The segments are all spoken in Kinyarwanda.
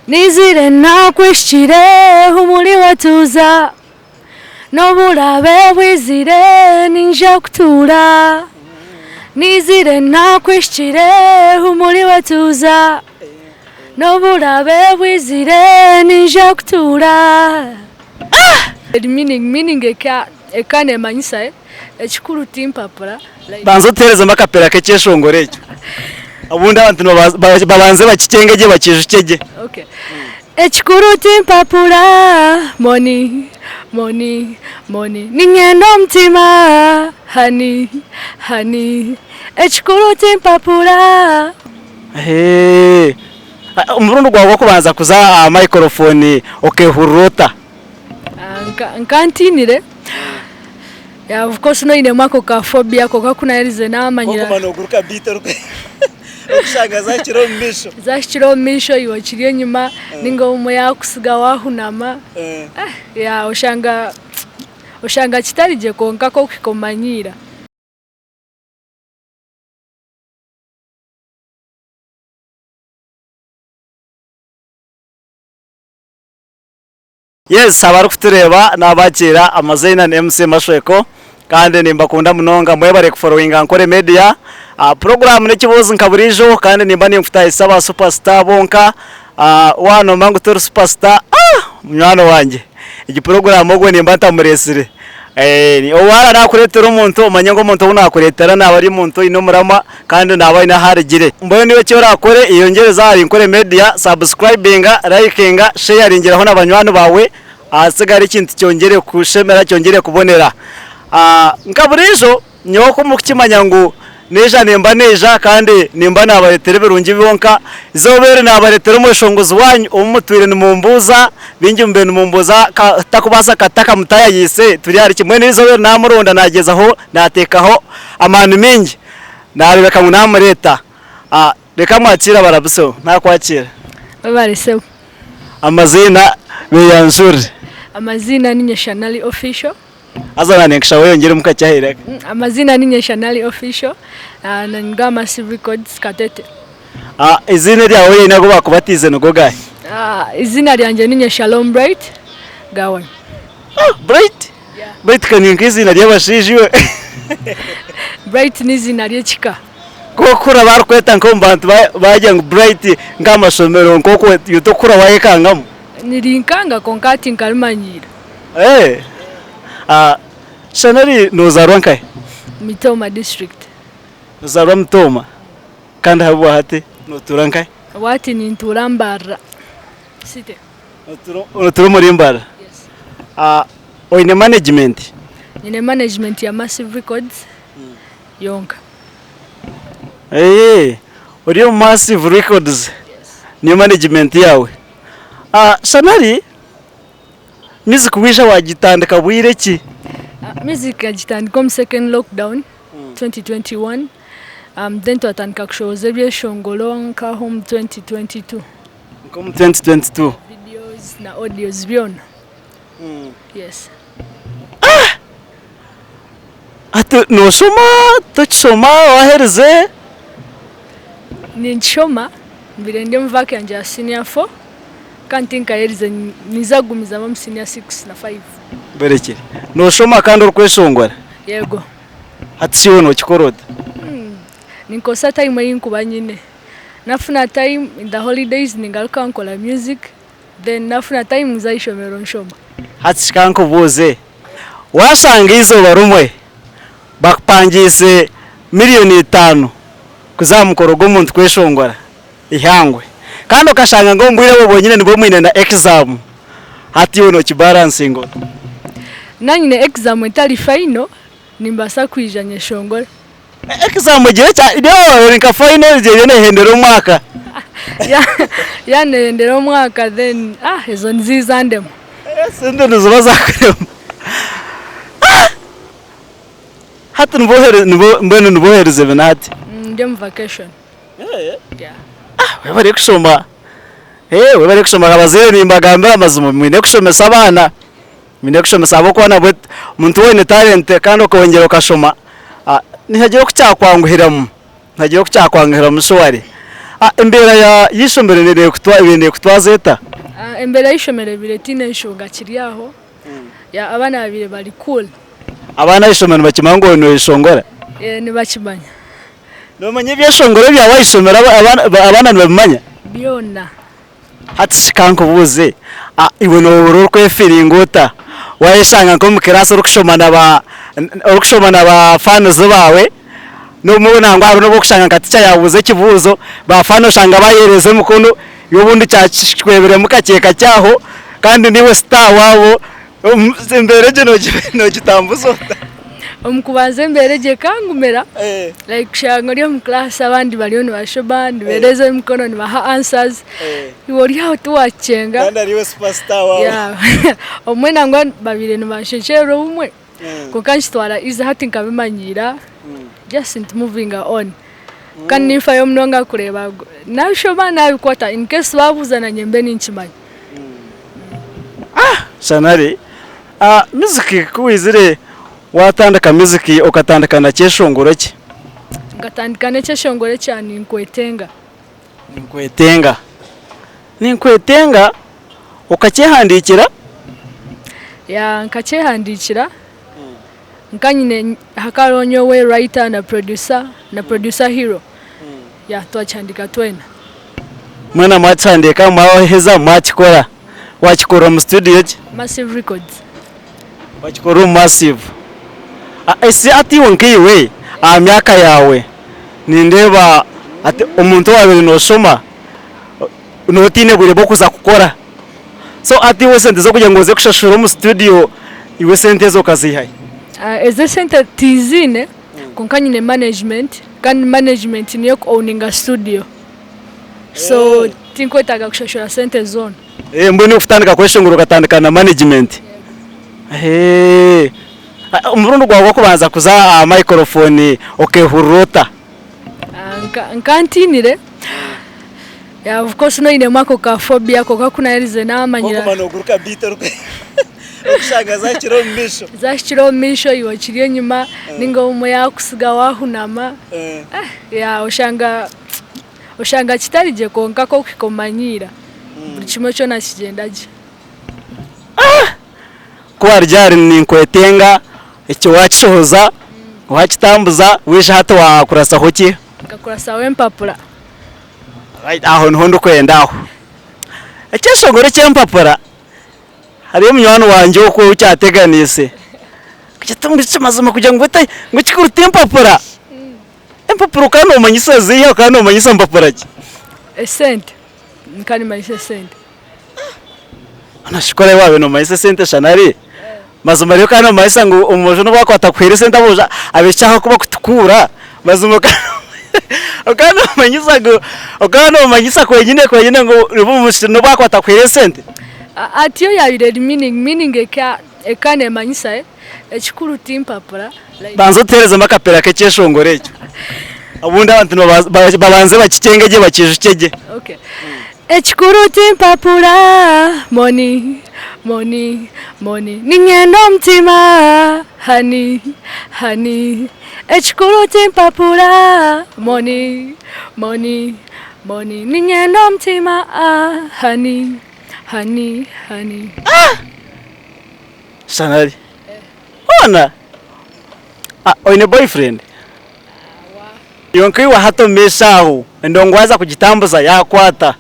Nizire nakwishire humuri watuza Noburabe wizire ninja kutura Nizire nakwishire humuri watuza Noburabe wizire ninja kutura meaning ekane manyisa ekikuru timpapura banzo tereza makapera kecheshongorecho ubundi abantu babanze bakicengeje bakijukege. Okay. Ekikuru timpapura money ningendo mtima honey ekikuru timpapura umurundo gwawe kubanza kuza microphone okehurota nkantinire ya of course no ine mwako ka phobia ko kakunarize namanyira ko manoguruka bita ruke ushanga zakiro misho iwo kiriye nyuma ningo umuya kusiga wahunama ya ushanga kitarije konka ko kikomanyira. Yes, abari kutureba nabakira amazina na MC Mashweko kandi nimbakunda munonga mwebare kufollowinga Nkore Media program nekibozi nkaburijo kandi nimba nimfuta isaba superstar bonka wano mangu tor superstar mwana wanje iki program ogwe nimba ntamuresire ni owara nakuretera umuntu umanyengo umuntu unakuretera nabari umuntu ino murama kandi nabaye na harigire mboyo niwe cyo rakore iyongereza hari Nkore Media subscribinga likinga sharingiraho n'abanywantu bawe asigara ikintu cyongere kushemera cyongere kubonera nkaburijo nyoko mukimanya ngo neja nemba neja kandi nimba nabaretere birungi bionka izobere nabaretere umushongozi wanyu umutwire numumbuza bingi mbe numumbuza takubasa kataka mutaya yise turi hari kimwe n'izobere namuronda nagezaho natekaho amanu mengi narebeka munamureta reka mwakira barabuso nakwakira babareseho amazina beyanzuri amazina ni Nyeshanali official azana nekisha weyongere mukacyahera amazina ni Nyeshanali official na nga Massive Records Katete. Izina ryawe inago bakubatize nugo gahe? Izina ryanje ni Nyeshalom Bright Gawan. Bright? Yeah. Bright kaninga izina ryabashijiwe. Bright ni izina ry'ekika. Kokura barkweta nkombantu bajya ngo Bright ngamasomero nkoko yutokura wayekangamo. Nirinkanga konkati nkarimanyira. Shanari nozarwankaye? Mitoma district. Nozarwa Mtoma. Kandi habwa hate noturankaye? Wati ni nturambara. Site. Noturo muri mbara. Yes. Oine management. Nine management ya Massive Records. Yonka. Uri Massive Records. Yes. Ni management yawe. Shanari music wisha wagitandika bwireki? Music agitandika mu second lockdown 2021. Then twatandika kushoza ebyeshongolo nka home 2022. Nko mu 2022. Videos na audios byona. Yes. Atu no soma wahereze ni nshoma mbirende mvake anje ya senior 4 kandi nkayerize nizagumiza mu senior 6 na 5 berekere no shoma kandi urkweshongora yego hatsiwe no kikorode ninkosa time yinkuba nyine nafuna time in the holidays ningaruka nkola music then nafuna time zayishomero nshoma hatsikanko boze wasanga izo barumwe bakpangise $5,000,000 kuzamukorogo umuntu kweshongora ihangwe kandi ukashanga ngo ngwire bo bonyine nibo mwine na exam hatiwe no kibalancing nanyine exam etali final nimbasa kwijanye shongora exam gihe cya ndio nka final je ne hendero mwaka ya ne hendero mwaka then ezo nziza ndemo sende nizobaza kurema hatu nbohereze benati ndem vacation yeah webare kusoma webare kusoma abazere nimbagamba amazumu mwine kushomesa abana mwine kushomesa abo kwana bwe muntu wene talent kandi okongera okashoma nihagire kucyakwanguhiramu ntagire kucyakwanguhira muswari Embera ya yishomere nere kutwazeta embera yishomere biretine nshoga kiri aho ya abana babire bari cool abana yishomere bakimango no yishongora ni bakimanya no manye byashongora bya wayishomera abana babimanya byona hati kanko buze iwe no rurukwe firingota wayishanga ko mukirasa rukushomana ba fans bawe no mubona ngo no gushanga katicha yabuze kibuzo ba fans shanga bayereze mukono yobundi cyackwebere mukakeka cyaho kandi niwe star wabo imbere je no gitambuzo umukubanze mbere je kangumera like shanga ryo mu class abandi bariyo bashobandi bereze mukono ni baha answers iwori aho tuwacenga kandi ariwe superstar wabo omwe nangwa babire nibashechero umwe kukanshitwara iza hati nkabimanyira just moving on kan nifa yo mnonga kureba nashoba nabikwata in case babuzana nyembe ninchimanyi Shanari muziki kuwizire watandika muziki ukatandikana cyeshongoro ki ngatandikana cyeshongoro cyane ninkwetenga ukacyehandikira ya nkacyehandikira nkanyine hakaronyo we writer na producer hero ya twachandika twena mwana mwachandika mwaheza mwachikora wachikora mu studio Massive Records wachikora Massive ese ati wonkiwe myaka yawe nindeba ati umuntu wabiri no shoma notine bure bokuza gukora so ati we sente zo kujya ngo ze kushashura mu studio iwe sente zo kazihaye eze sente tizine konkanyine management kandi management niyo owning a studio so tinkwetaga kushashura sente zone mbone ufutandika kweshongoro gatandika na management umurundo gwago kubanza kuza microphone okehurota nkantinire ya of course no ine mako ka phobia ko kakuna yarize namanyira ko manoguruka beat okushanga zakiro misho iwa kiriye nyuma ningo umo yakusiga wahunama ya oshanga kitarije konka ko kikomanyira buri kimwe cyo nakigendaje kwa ryari ninkwetenga icyo wacishoza wakitambuza wisha hato wakurasa hoki ngakurasa wempapura right aho nhondo kwendaho ekeshongoro cyempapura hari umwana wanje uko ucyateganise kitumbi cyamazima kujya ngo ngikuru tempapura empapura kandi umanyisa ziyo kandi umanyisa mpapura ki sente nkani mayise sente anashikora wawe no mayise sente Shanari mazuma ryo kandi mayisa ngo umujo no bakwata kwere sente abuja abeshaho kuba kutukura mazuma kandi umanyisa kwenyine ngo umusino bakwata kwere sente atiyo yabire meaning ekane manyisa ekikuru timpapura banzo tereza makapera ke cyeshongore cyo ubundi abantu babanze bakikengeje bakijukege okay ekikuru timpapura money ningendo mtima hani ekikuru timpapura money ningendo mtima hani Shanari ona oine boyfriend yonkai wa hato meshaho ndongwaza kugitambuza yakwata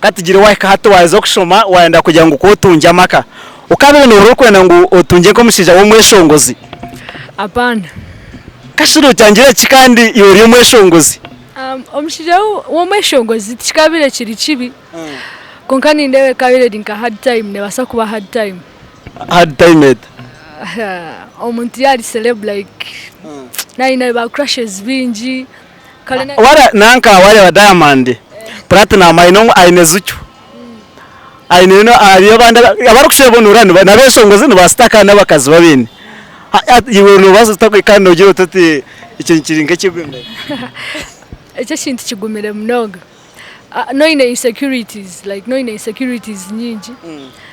katugire waka hato wazo kushoma waenda kujya ngo kotunja maka ukabene urukwena ngo otunje ko mushija wo mweshongozi apana kashiro cyangira kikandi yori mweshongozi omushija wo mweshongozi tikabire kiri kibi konkani ndewe kabire dinka hard time ne basa kuba hard time omuntu yari celeb like naina ba crushes bingi kalena wara nanka wale wa Diamond Platinum ayinongo ayinezucyo ayineno ariyo banda abarukushebonura na beshongozi nibastaka nabakazi babini yiwe no bazutako kandi ogiro tati icyo kiringa kigumye icyo kintu kigumire mnoga no insecurities nyingi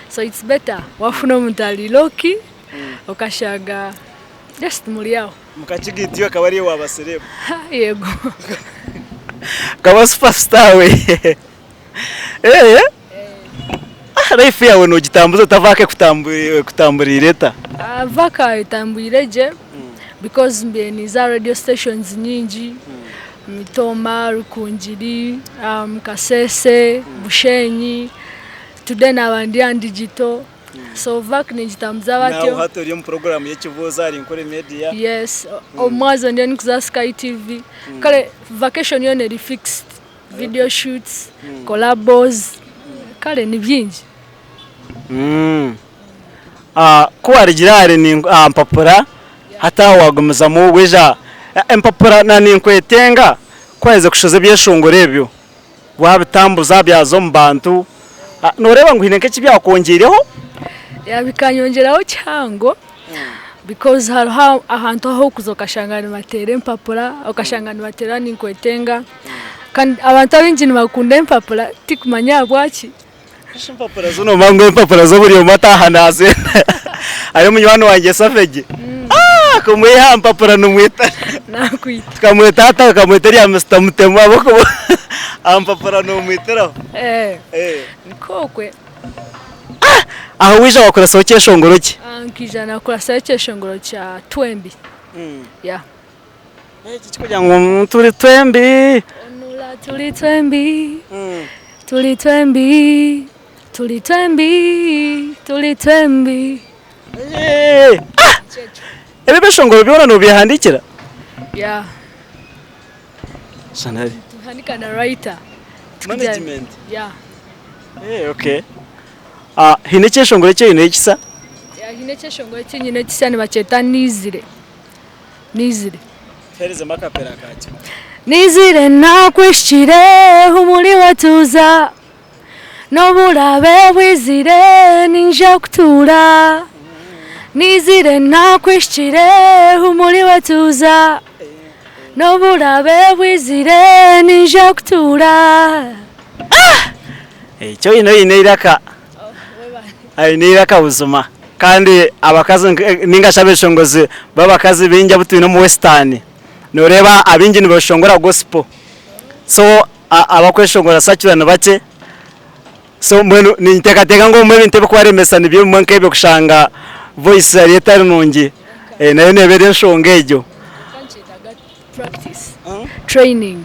so it's better wafuna umuntu loki ukashaga just muri yaho mukakigitiyo akabari wabaselebu yego kaba superstar we life yawe nugitambuza utavake kutambura leta vaka itambuireje because mbe ni za radio stations nyingi Mitoma, Rukungiri, Kasese, Bushenyi, today n'abandi and digital. So vak nigitambuza batyo. Naho hatoriye mu program y'Kivuza ari nkore media. Yes, omwazo ndio nikuza Sky TV. Kale vacation yo neri fixed. Video shoots, collabos. Kale ni byinji. Kuba rigirare ni mpapura hata wagumuza mu weja empapura na ninkwetenga kweze kushoze byeshongore byo wabitambuza byazo mbantu noreba ngo hineke kibyakongereho yabikanyongeraho cyango because haro ahantu aho kuzokashangana matere empapura okashangana matera ninkwetenga kandi abantu abinjini bakunda empapura tikumanya bwaki empapura zo no mango empapura zo buri matahanaze ari munywano wanjye Savage kumuha empapura numwita nakwita tukamwita hata tukamwita ya Mr Mutema boko empapura numwitira nikokwe aho wija wakora soke shongoro ki nkijana kora soke shongoro cha 20 yeah kugira ngo turi 20 onula turi 20 turi 20 turi 20 turi 20 ebe shongoro byona no bihandikira yeah sanari tuhandika na writer management yeah okay hineke shongoro cyo ine kisa hineke shongoro cyo nyine kisa ni baceta nizire fereze makapera kaje nizire nakwishire humuri watuza noburabe bwizire ninja kutura nizire nakwishire humuri watuza noburabe bwizire ninja kutura cyo ine iraka ine iraka buzuma kandi abakazi ningashabeshongozi babakazi binjya butuye no mu western noreba abinjini bashongora gospel so abakweshongora sacyurana bake so mwenu nitekateka ngo mwe binte ko baremesana ibyo mwanke byo kushanga voice ya leta runungi nayo nebere nshongejo practice training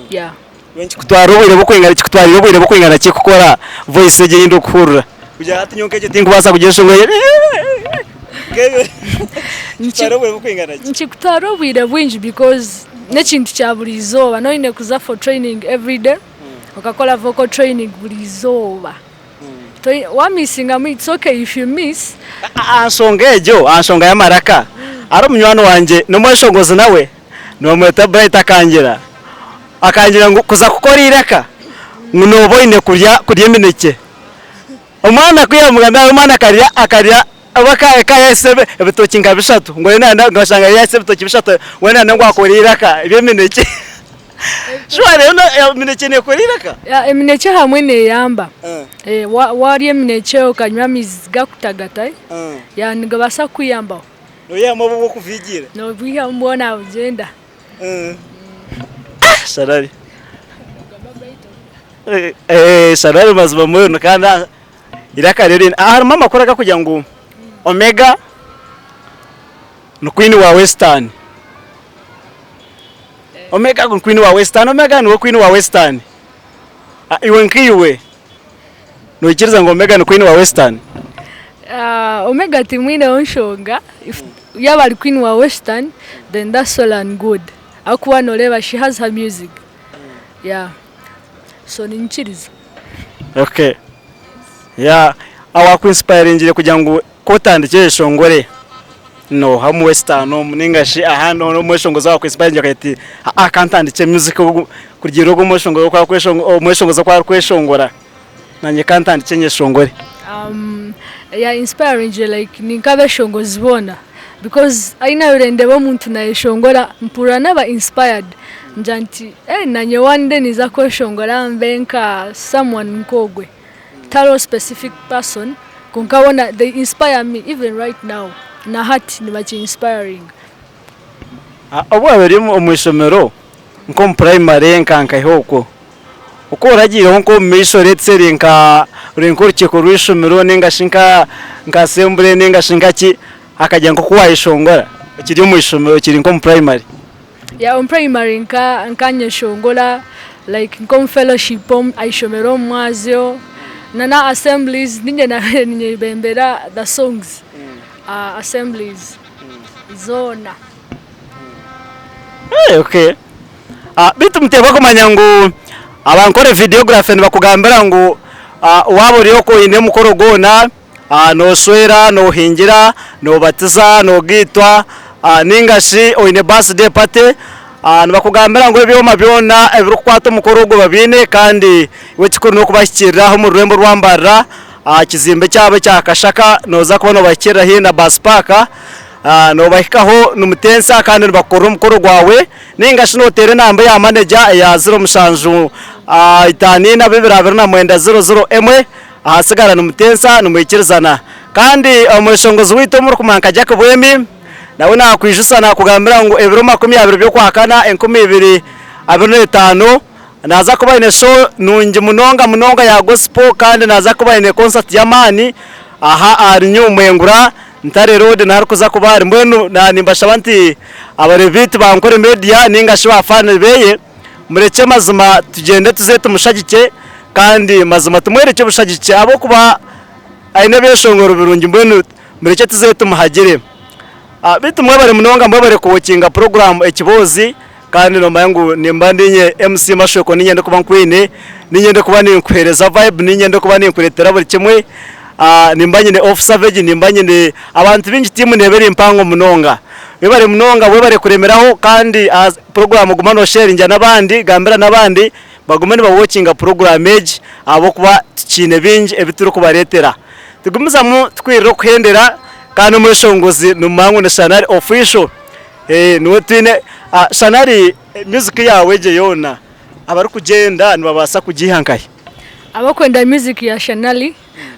yeah wenki kutwara ubire bukwingana kutwara ubire bukwingana kikukora voice ye yindo kurura kujya hati nyonkeje tinkubaza kugesha ngo nchikutwara ubire bwinji because nekintu kya buri zoba no ine kuza for training every day ukakola vocal training buri zoba wamisinga mu it's okay if you miss ansonga ya maraka ari munywano wanje no mweshongoza nawe no mweta bright akangira ngo kuza gukora iraka ngo boine kurya imineke umwana kwiyamugana umwana akarya abaka yasebe ebitoki ngabishatu ngo nenda ngashanga yasebe ebitoki bishatu wena ngo akora iraka ibyemineke shware no mineke ne kora iraka ya imineke hamwe ne yamba wari imineke ukanywa miziga kutagata ya ngabasa kuyamba oyama bo kuvigira no biya mbona ugenda sarari sarari mazba moyo kandi iraka rero harimo amakuru akakugira ngo Omega no queen wa western Omega no queen wa western Omega no queen wa western iwe nkiwe no ikiriza ngo Omega no queen wa western Omega timwine onshonga if yaba ari queen wa western then that's all and good akuwa noreba she has her music yeah so ninchiriza okay yeah awa inspiring kugira ngo kotandike shongore no hamu western no muningashi ahano no mweshongoza wa inspiring akati akantandike music kugira ngo mweshongoza kwa mweshongoza kwa kweshongora nanye kantandike nyeshongore yeah inspiring like ninkabe shongozi bona because aina yorende bo muntu na yeshongora mpura naba inspired njanti nanye one day niza kweshongora mbenka someone nkogwe taro specific person kunkabona they inspire me even right now na heart ni bachi inspiring abo abari mu mwishomero nko primary nkanka hoko uko uragiye nko misho letse rinka urukiko rwishomero ninga shinka nka assembly ninga shinka ki akajya nko kuwayishongora kiri mu ishomero kiri nko primary ya primary nkanye shongola like nko fellowship ayishomero mwazyo nana assemblies ninye bembera the songs assemblies zona okay bitu muteba kumanya ngo abankore videographer bakugambira ngo wabo riyo ko ine mukoro gona no swera no hingira no batiza no gitwa ningashi oine birthday party bakugambira ngo ebyoma byona ebirukwato mukoro go babine kandi wekikuru no kubashyiriraho mu rurembo rwambara kizimbe cyabo cyakashaka noza kubona bakira hina baspaka no bahikaho numutensa kandi bakora umukoro gwawe ningashi no tere namba ya manager ya 0 mushanju itanina bibirabira na mwenda 00 emwe ahasigara numutensa numwikirizana kandi umushongozi wito muri kumanka Jack Bwemi nawe nakwijisa nakugambira ngo ebiro 20 byo kwakana 2025 naza kuba ine show nungi munonga ya gospel kandi naza kuba ine concert ya mani aha ari nyumwengura ntare road narukuza kubari mbwenu nimbasha banti abareviti bankore media ninga shiba fan beye mureke mazima tugende tuzete mushagike kandi mazima tumwereke bushagike abo kuba aine beshongoro birungi mbwenu mureke tuzete muhagire bitu mwebare munonga mwebare kuwokinga program ekibozi kandi no mayangu nimba ndinye MC Mashweko ninye ndikuba nkwine ninye ndikuba ninkwereza vibe ninye ndikuba ninkuretera buri kimwe nimbanye ne off savage nimbanye ne abantu bingi timu nebere impango munonga webare munonga webare kuremeraho kandi program gumano sharing nabandi gambira nabandi bagumane ba watchinga program age abo kuba kine bingi ebituru kubaretera tugumiza mu twiriro kuhendera kandi umushongozi numangu ne Chanel official nuwe twine Chanel music yawe je yona abari kugenda nibabasa kugihankaye abakwenda music ya Chanel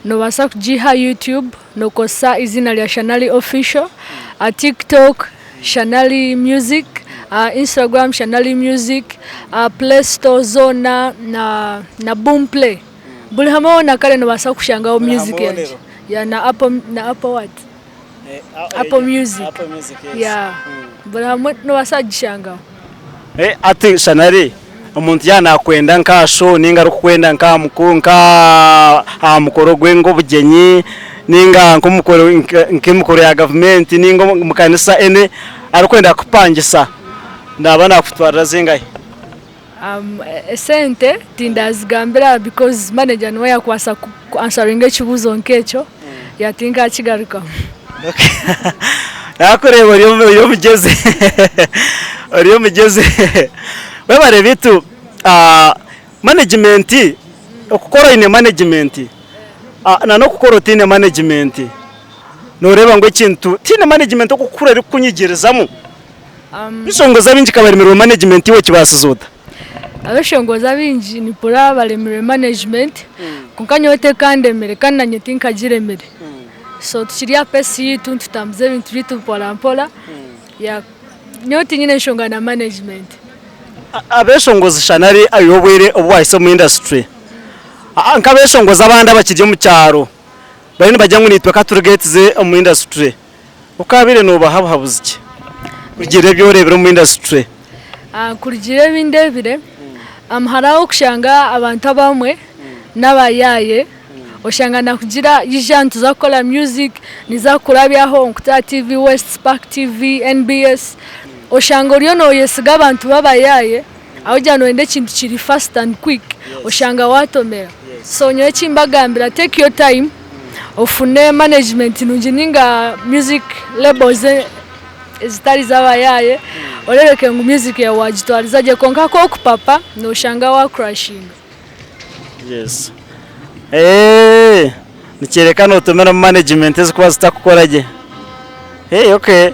no basa kujiha YouTube no kosa izina lya Chanel official TikTok Chanel music Instagram Chanel music Play Store zona na Boomplay buli hamona kale no basa kushangao music ya na Apple what Apple Music yeah buli hamona no basa jishangao ati Chanel umuntu yana kwenda nka show ninga rukwenda nka mukunka mukoro gwengo bugenyi ninga nk'umukoro ya government ninga mukanisa ene arikwenda kupangisa ndabana kutwara zingaye sente tindazigambira because manager no yakwasa answering ekibuzo nkecho yatinga akigaruka okay nakureba yo mugeze webare bitu management okukora ine management na no kukora tine management no reba ngo ikintu tine management okukura ari kunyigerezamo bisongoza bingi kabarimiro management we kibasuzuda abashongoza bingi ni pura barimiro management kunkanyote kandi amerikana nanye tinka giremere so tukiriya pesi yitu tutamze bintu bitu pola ya nyoti nyine shonga na management abeshongoza Chanel ayobwere obwahise mu industry nkabeshongoza abandi abakije mu cyaro bari bajya ngo nitwe katurgetize mu industry ukabire no bahabuzike kugire byo rebero mu industry kurigire bindebire haraho kushanga abantu abamwe n'abayaye oshanga nakugira yijantu zakora music nizakurabyaho nkuta TV West Spark TV NBS oshanga uriyo no yesiga abantu babayaye aho jyano ende kintu kiri fast and quick oshanga watomera so nyoye kimbagambira take your time ofune management nunjininga music labels ezitari zabayaye orereke ngo music ya wagitwarizaje konka ko kupapa no shanga wa crashing yes nikirekana utumera management zikuba zitakukoraje okay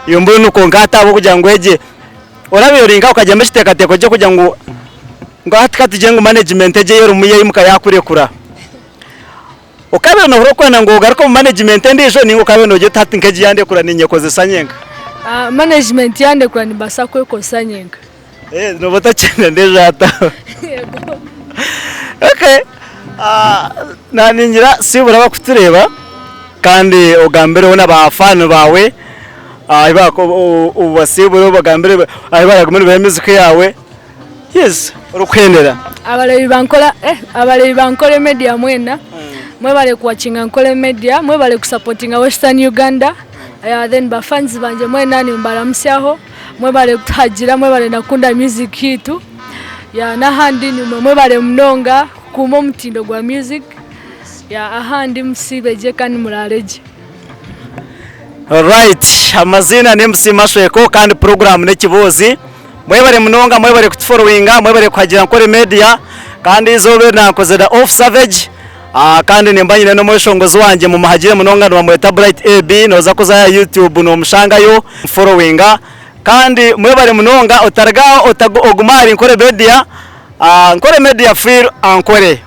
yombo nuko ngata abo kugira ngo eje orabiyoringa ukajya mbitekateko cyo kugira ngo hatikatije ngo management eje yero muye imuka yakurekura ukabona horo kwana ngo garuko management ndijo ningo kabona je tatinkeje yande kura ninye koze sanyenga management yande kura ni basa kwe ko sanyenga no batachenda ndejata. Okay. Naningira sibura bakutureba kandi ugambere ubona abafana bawe ibako ubasibura bagambere baragumira bemeze ko yawe. Yes, urukwendera. Abalebi bankole media mwena. Mwe bale kuwachinga nkole media, mwe bale kusupportinga Western Uganda. Then bafans banje mwena ni mbaramusyaho. Mwe bale kutajira, mwe bale nakunda music hitu. Nahandi ni mwe bale mnonga kuma mutindo gwa music. Ahandi msibeje kandi muraleje. Alright, amazina ni MC Mashweko kandi program ne Kibozi. Mwebare mnonga, mwebare kutufollowinga, mwebare kwagira nkore media kandi zobe nakoze da off savage. Kandi nimbanyine no mweshongozi wanje mu mahagire munonga no bamweta Bright AB noza kuza ya YouTube no mushanga yo followinga kandi mwebare munonga otaragaho ogumari nkore media feel ankore